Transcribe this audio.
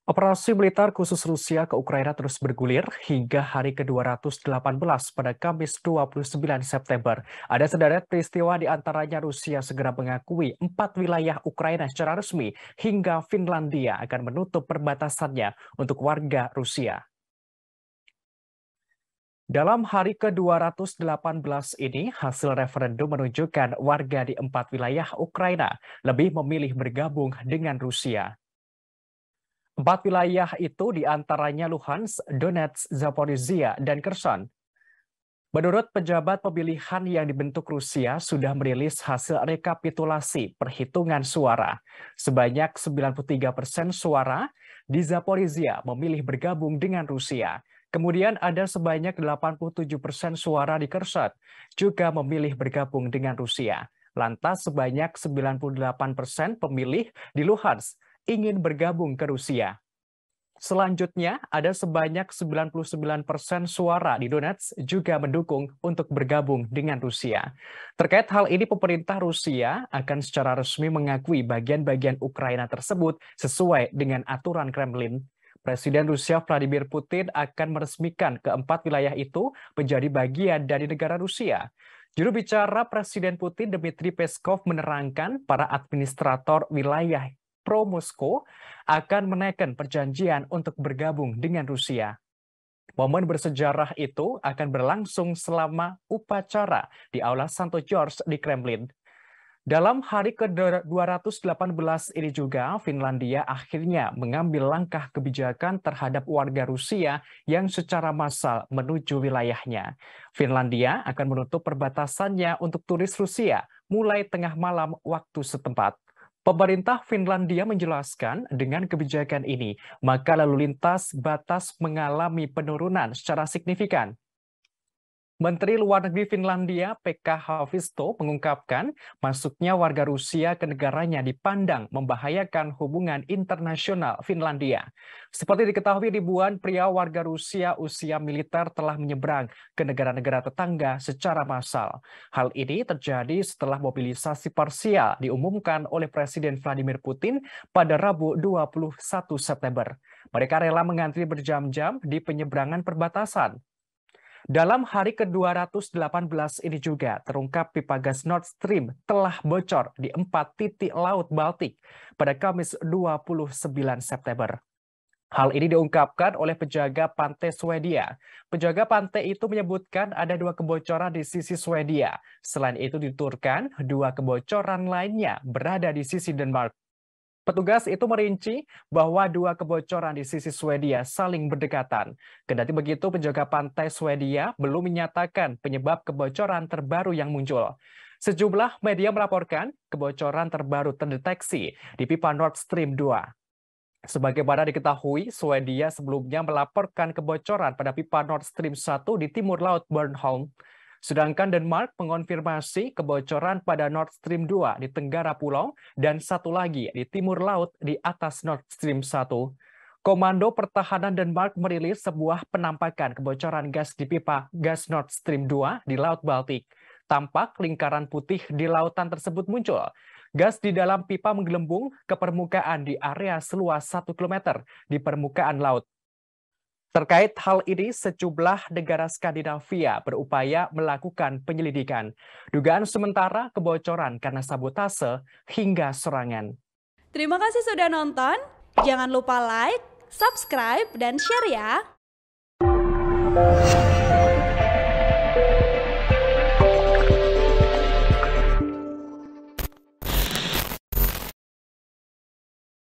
Operasi militer khusus Rusia ke Ukraina terus bergulir hingga hari ke-218 pada Kamis 29 September. Ada sederet peristiwa di antaranya Rusia segera mengakui 4 wilayah Ukraina secara resmi hingga Finlandia akan menutup perbatasannya untuk warga Rusia. Dalam hari ke-218 ini, hasil referendum menunjukkan warga di 4 wilayah Ukraina lebih memilih bergabung dengan Rusia. 4 wilayah itu diantaranya Luhansk, Donetsk, Zaporizhia, dan Kherson. Menurut pejabat pemilihan yang dibentuk Rusia sudah merilis hasil rekapitulasi perhitungan suara. Sebanyak 93% suara di Zaporizhia memilih bergabung dengan Rusia. Kemudian ada sebanyak 87% suara di Kherson juga memilih bergabung dengan Rusia. Lantas sebanyak 98% pemilih di Luhansk ingin bergabung ke Rusia. Selanjutnya, ada sebanyak 99% suara di Donetsk juga mendukung untuk bergabung dengan Rusia. Terkait hal ini, pemerintah Rusia akan secara resmi mengakui bagian-bagian Ukraina tersebut sesuai dengan aturan Kremlin. Presiden Rusia Vladimir Putin akan meresmikan keempat wilayah itu menjadi bagian dari negara Rusia. Juru bicara Presiden Putin Dmitry Peskov menerangkan para administrator wilayah pro-Moskow akan menaikkan perjanjian untuk bergabung dengan Rusia. Momen bersejarah itu akan berlangsung selama upacara di Aula Santo George di Kremlin. Dalam hari ke-218 ini juga, Finlandia akhirnya mengambil langkah kebijakan terhadap warga Rusia yang secara massal menuju wilayahnya. Finlandia akan menutup perbatasannya untuk turis Rusia mulai tengah malam waktu setempat. Pemerintah Finlandia menjelaskan dengan kebijakan ini, maka lalu lintas batas mengalami penurunan secara signifikan. Menteri Luar Negeri Finlandia, Pekka Haavisto, mengungkapkan masuknya warga Rusia ke negaranya dipandang membahayakan hubungan internasional Finlandia. Seperti diketahui, ribuan pria warga Rusia usia militer telah menyeberang ke negara-negara tetangga secara massal. Hal ini terjadi setelah mobilisasi parsial diumumkan oleh Presiden Vladimir Putin pada Rabu 21 September. Mereka rela mengantri berjam-jam di penyeberangan perbatasan. Dalam hari ke-218 ini juga terungkap pipa gas Nord Stream telah bocor di 4 titik laut Baltik pada Kamis 29 September. Hal ini diungkapkan oleh penjaga pantai Swedia. Penjaga pantai itu menyebutkan ada 2 kebocoran di sisi Swedia. Selain itu dituturkan 2 kebocoran lainnya berada di sisi Denmark. Petugas itu merinci bahwa 2 kebocoran di sisi Swedia saling berdekatan. Kendati begitu, penjaga pantai Swedia belum menyatakan penyebab kebocoran terbaru yang muncul. Sejumlah media melaporkan kebocoran terbaru terdeteksi di pipa Nord Stream 2. Sebagaimana diketahui, Swedia sebelumnya melaporkan kebocoran pada pipa Nord Stream 1 di timur laut Bornholm. Sedangkan Denmark mengonfirmasi kebocoran pada Nord Stream 2 di tenggara pulau dan satu lagi di timur laut di atas Nord Stream 1. Komando Pertahanan Denmark merilis sebuah penampakan kebocoran gas di pipa gas Nord Stream 2 di Laut Baltik. Tampak lingkaran putih di lautan tersebut muncul. Gas di dalam pipa menggelembung ke permukaan di area seluas 1 km di permukaan laut. Terkait hal ini, sejumlah negara Skandinavia berupaya melakukan penyelidikan. Dugaan sementara kebocoran karena sabotase hingga serangan. Terima kasih sudah nonton. Jangan lupa like, subscribe, dan share ya.